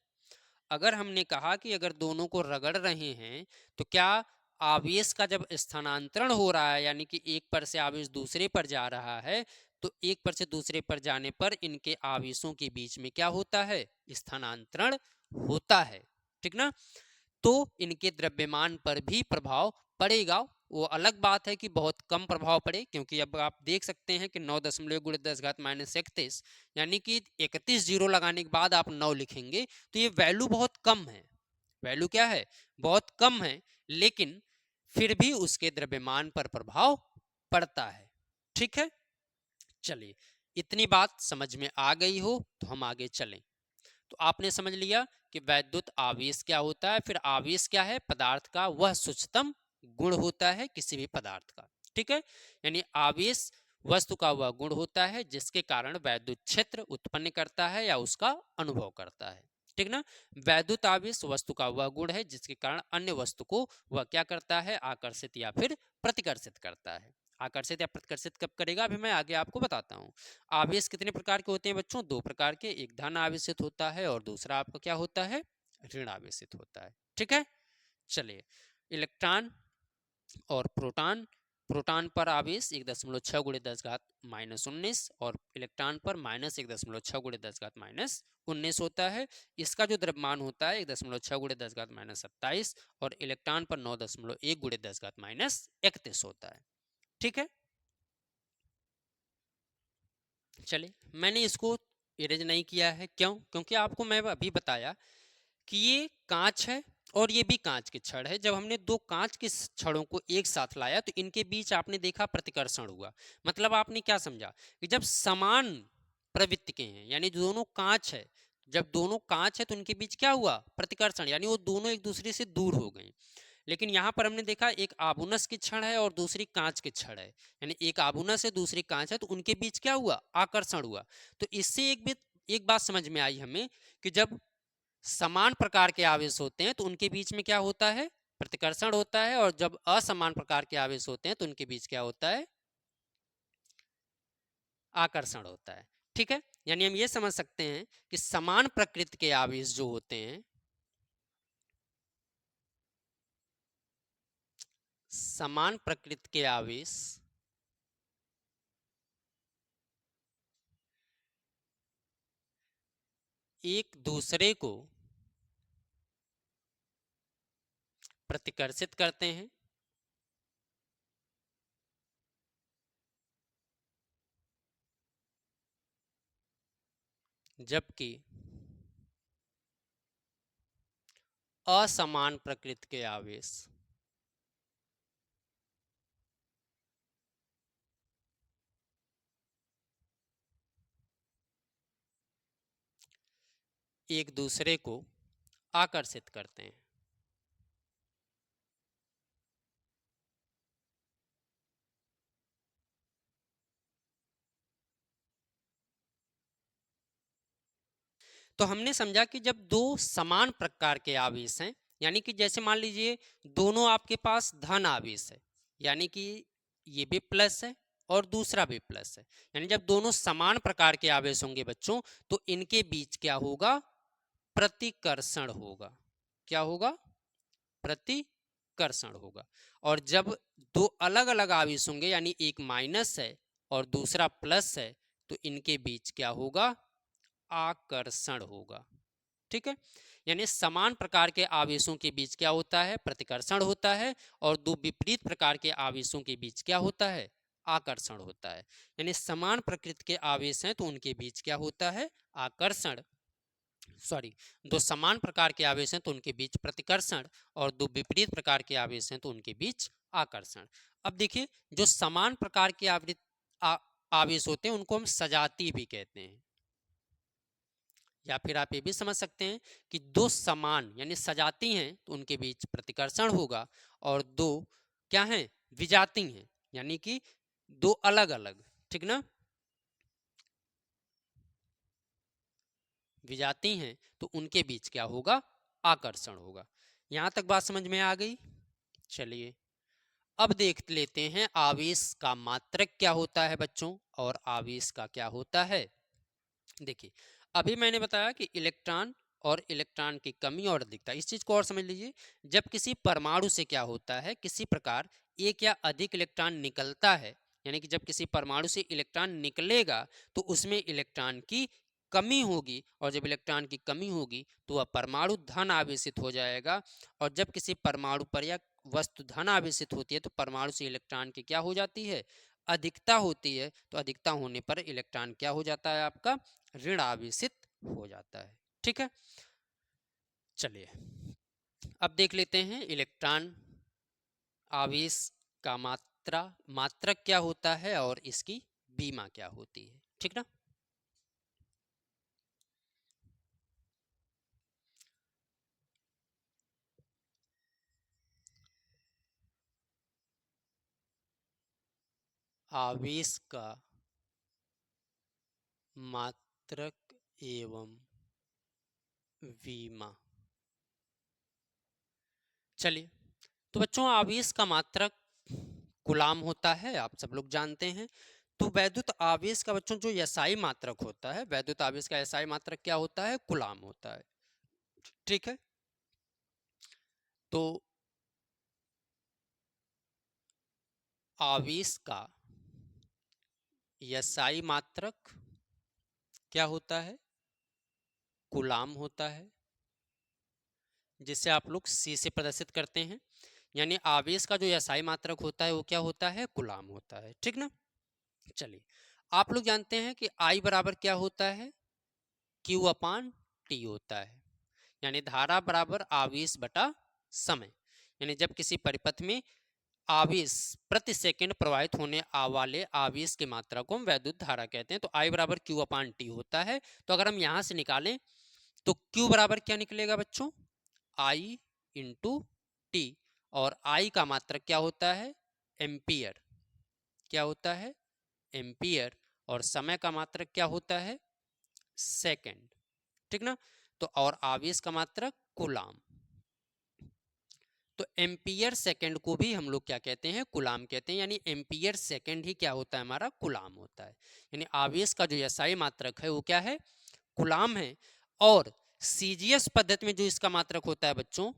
अगर हमने कहा कि अगर दोनों को रगड़ रहे हैं तो क्या आवेश का जब स्थानांतरण हो रहा है, यानी कि एक पर से आवेश दूसरे पर जा रहा है, तो एक पर से दूसरे पर जाने पर इनके आवेशों के बीच में क्या होता है, स्थानांतरण होता है। ठीक ना। तो इनके द्रव्यमान पर भी प्रभाव पड़ेगा। वो अलग बात है कि बहुत कम प्रभाव पड़े, क्योंकि अब आप देख सकते हैं कि 9.1 गुणे 10 घात -31, यानी कि 31 जीरो लगाने के बाद आप 9 लिखेंगे तो ये वैल्यू बहुत कम है। वैल्यू क्या है, बहुत कम है, लेकिन फिर भी उसके द्रव्यमान पर प्रभाव पड़ता है। ठीक है, चलिए इतनी बात समझ में आ गई हो तो हम आगे चलें। तो आपने समझ लिया कि वैद्युत आवेश क्या होता है, फिर आवेश क्या है, पदार्थ का वह सूक्ष्मतम गुण होता है किसी भी पदार्थ का। ठीक है, यानी आवेश वस्तु का वह गुण होता है जिसके कारण वैद्युत क्षेत्र उत्पन्न करता है या उसका अनुभव करता है। ठीक ना। वैद्युत आवेश वस्तु का वह गुण है जिसके कारण अन्य वस्तु को वह क्या करता है, आकर्षित या फिर प्रतिकर्षित करता है। आकर्षित या प्रतिकर्षित कब करेगा, अभी मैं आगे आपको बताता हूँ। आवेश कितने प्रकार के होते हैं बच्चों, दो प्रकार के, एक धन आवेशित होता है और दूसरा आपका क्या होता है, ऋण आवेशित होता है। ठीक है, चलिए इलेक्ट्रॉन और प्रोटॉन। प्रोटॉन पर आवेश 1.6 गुणे 10 घात -19 और इलेक्ट्रॉन पर -1.6 गुणे 10 घात -19 होता है। इसका जो द्रव्यमान होता है 1.6 गुणे 10 घात -27 और इलेक्ट्रॉन पर 9.1 गुणे 10 घात -31 होता है। ठीक है, चलिए मैंने इसको इरेज नहीं किया है, क्यों, क्योंकि आपको मैं अभी बताया कि ये कांच है और ये भी कांच के छड़ है। जब हमने दो कांच के छड़ों को एक साथ लाया तो इनके बीच आपने देखा प्रतिकर्षण हुआ। मतलब आपने क्या समझा कि जब समान प्रवृत्ति के हैं, यानी दोनों कांच है, जब दोनों कांच है तो इनके बीच क्या हुआ, प्रतिकर्षण, यानी वो दोनों एक दूसरे से दूर हो गए। लेकिन यहाँ पर हमने देखा एक आबुनस की छड़ है और दूसरी कांच की छड़ है, यानी एक आबुनस है दूसरी कांच है, तो उनके बीच क्या हुआ, आकर्षण हुआ। तो इससे एक बात समझ में आई हमें कि जब समान प्रकार के आवेश होते हैं तो उनके बीच में क्या होता है, प्रतिकर्षण होता है, और जब असमान प्रकार के आवेश होते हैं तो उनके बीच क्या होता है, आकर्षण होता है। ठीक है, यानी हम ये समझ सकते हैं कि समान प्रकृति के आवेश जो होते हैं, समान प्रकृति के आवेश एक दूसरे को प्रतिकर्षित करते हैं, जबकि असमान प्रकृति के आवेश एक दूसरे को आकर्षित करते हैं। तो हमने समझा कि जब दो समान प्रकार के आवेश हैं, यानी कि जैसे मान लीजिए दोनों आपके पास धन आवेश है, यानी कि ये भी प्लस है और दूसरा भी प्लस है, यानी जब दोनों समान प्रकार के आवेश होंगे बच्चों तो इनके बीच क्या होगा, प्रतिकर्षण होगा। क्या होगा, प्रतिकर्षण होगा। और जब दो अलग अलग आवेश होंगे, यानी एक माइनस है और दूसरा प्लस है, तो इनके बीच क्या होगा, आकर्षण होगा। ठीक है, यानी समान प्रकार के आवेशों के बीच क्या होता है, प्रतिकर्षण होता है, और दो विपरीत प्रकार के आवेशों के बीच क्या होता है, आकर्षण होता है। यानी समान प्रकृति के आवेश हैं तो उनके बीच क्या होता है, आकर्षण, सॉरी, दो समान प्रकार के आवेश हैं तो उनके बीच प्रतिकर्षण, और दो विपरीत प्रकार के आवेश हैं तो उनके बीच आकर्षण। अब देखिए, जो समान प्रकार के आवेश होते हैं उनको हम सजातीय भी कहते हैं, या फिर आप ये भी समझ सकते हैं कि दो समान यानी सजाती हैं तो उनके बीच प्रतिकर्षण होगा, और दो क्या हैं, विजाती हैं, यानी कि दो अलग अलग, ठीक ना, विजाती हैं तो उनके बीच क्या होगा, आकर्षण होगा। यहां तक बात समझ में आ गई। चलिए अब देख लेते हैं आवेश का मात्रक क्या होता है बच्चों, और आवेश का क्या होता है। देखिए, अभी मैंने बताया कि इलेक्ट्रॉन और इलेक्ट्रॉन की कमी और अधिकता, इस चीज को और समझ लीजिए। जब किसी परमाणु से क्या होता है, किसी प्रकार एक या अधिक इलेक्ट्रॉन निकलता है, यानी कि जब किसी परमाणु से इलेक्ट्रॉन निकलेगा तो उसमें इलेक्ट्रॉन की कमी होगी, और जब इलेक्ट्रॉन की कमी होगी तो वह परमाणु धन आवेशित हो जाएगा, और जब किसी परमाणु पर या वस्तु धन आवेशित होती है तो परमाणु से इलेक्ट्रॉन की क्या हो जाती है, अधिकता होती है, तो अधिकता होने पर इलेक्ट्रॉन क्या हो जाता है, आपका ऋण आवेशित हो जाता है। ठीक है, चलिए अब देख लेते हैं इलेक्ट्रॉन आवेश का मात्रक क्या होता है और इसकी बीमा क्या होती है। ठीक ना, आवेश का मात्रक एवं बीमा। चलिए, तो बच्चों आवेश का मात्रक कूलाम होता है, आप सब लोग जानते हैं। तो वैद्युत आवेश का बच्चों जो एसआई मात्रक होता है, वैद्युत आवेश का एसआई मात्रक क्या होता है, कूलाम होता है। ठीक है, तो आवेश का एसआई मात्रक क्या होता है, कूलाम होता है, जिसे आप लोग सी से प्रदर्शित करते हैं। यानी आवेश का जो एसआई मात्रक होता है वो क्या होता है, कूलाम होता है। ठीक ना, चलिए आप लोग जानते हैं कि आई बराबर क्या होता है, क्यू अपान टी होता है, यानी धारा बराबर आवेश बटा समय। यानी जब किसी परिपथ में आवेश प्रति सेकंड प्रवाहित होने वाले आवेश की मात्रा को हम वैद्युत धारा कहते हैं। तो आई बराबर क्यू अपान टी होता है। तो अगर हम यहां से निकालें तो क्यू बराबर क्या निकलेगा बच्चों, आई इंटू टी, और आई का मात्रक क्या होता है, एम्पियर, क्या होता है, एम्पियर, और समय का मात्रक क्या होता है, सेकंड। ठीक ना, तो और आवेश का मात्रक कूलाम। तो एम्पियर सेकंड को भी हम लोग क्या कहते हैं, कूलाम कहते हैं, यानी एम्पियर सेकंड ही क्या होता है, हमारा कूलाम होता है। यानी आवेश का जो एसआई मात्रक है वो क्या है, कूलाम है। और सीजीएस पद्धति में जो इसका मात्रक होता है बच्चों,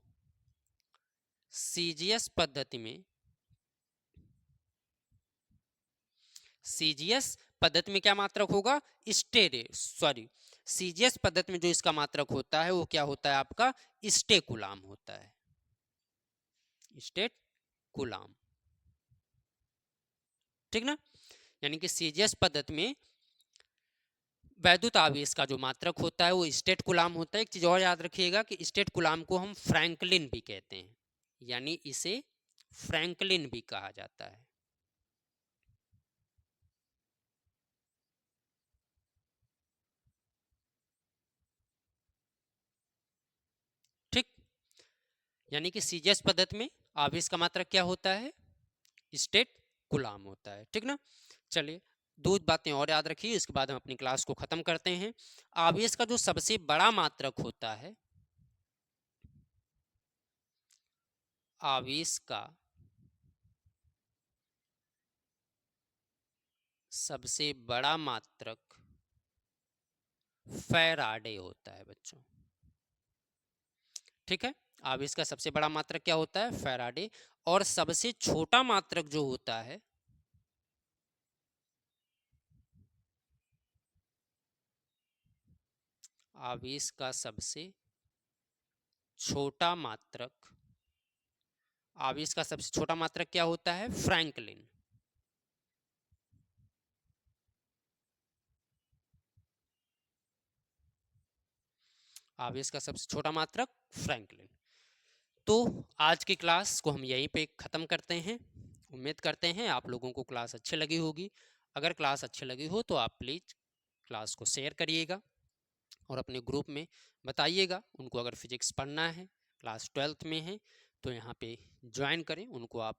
सीजीएस पद्धति में, सीजीएस पद्धति में क्या मात्रक होगा, सीजीएस पद्धति में जो इसका मात्रक होता है वो क्या होता है, आपका स्टे कूलाम होता है, स्टेट कूलाम। ठीक ना, यानी कि सीजीएस पद्धति में वैद्युत आवेश का जो मात्रक होता है वो स्टेट कूलाम होता है। एक चीज और याद रखिएगा कि स्टेट कूलाम को हम फ्रैंकलिन भी कहते हैं, यानी इसे फ्रैंकलिन भी कहा जाता है। ठीक, यानी कि सीजीएस पद्धति में आवेश का मात्रक क्या होता है, स्टेट कूलाम होता है। ठीक ना, चलिए दो बातें और याद रखिए, इसके बाद हम अपनी क्लास को खत्म करते हैं। आवेश का जो सबसे बड़ा मात्रक होता है, आवेश का सबसे बड़ा मात्रक फैराडे होता है बच्चों। ठीक है, आवेश का सबसे बड़ा मात्रक क्या होता है, फैराडे, और सबसे छोटा मात्रक जो होता है आवेश का सबसे छोटा मात्रक, आवेश का सबसे छोटा मात्रक क्या होता है? फ्रैंकलिन। आवेश का सबसे छोटा मात्रक फ्रैंकलिन। तो आज की क्लास को हम यहीं पे ख़त्म करते हैं। उम्मीद करते हैं आप लोगों को क्लास अच्छी लगी होगी। अगर क्लास अच्छी लगी हो तो आप प्लीज़ क्लास को शेयर करिएगा और अपने ग्रुप में बताइएगा। उनको अगर फिजिक्स पढ़ना है, क्लास 12th में है, तो यहाँ पे ज्वाइन करें उनको। आप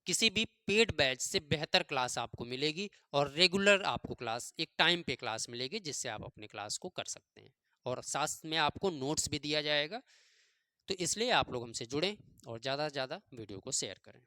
किसी भी पेड बैच से बेहतर क्लास आपको मिलेगी और रेगुलर आपको क्लास एक टाइम पे क्लास मिलेगी, जिससे आप अपने क्लास को कर सकते हैं और साथ में आपको नोट्स भी दिया जाएगा। तो इसलिए आप लोग हमसे जुड़ें और ज़्यादा से ज़्यादा वीडियो को शेयर करें।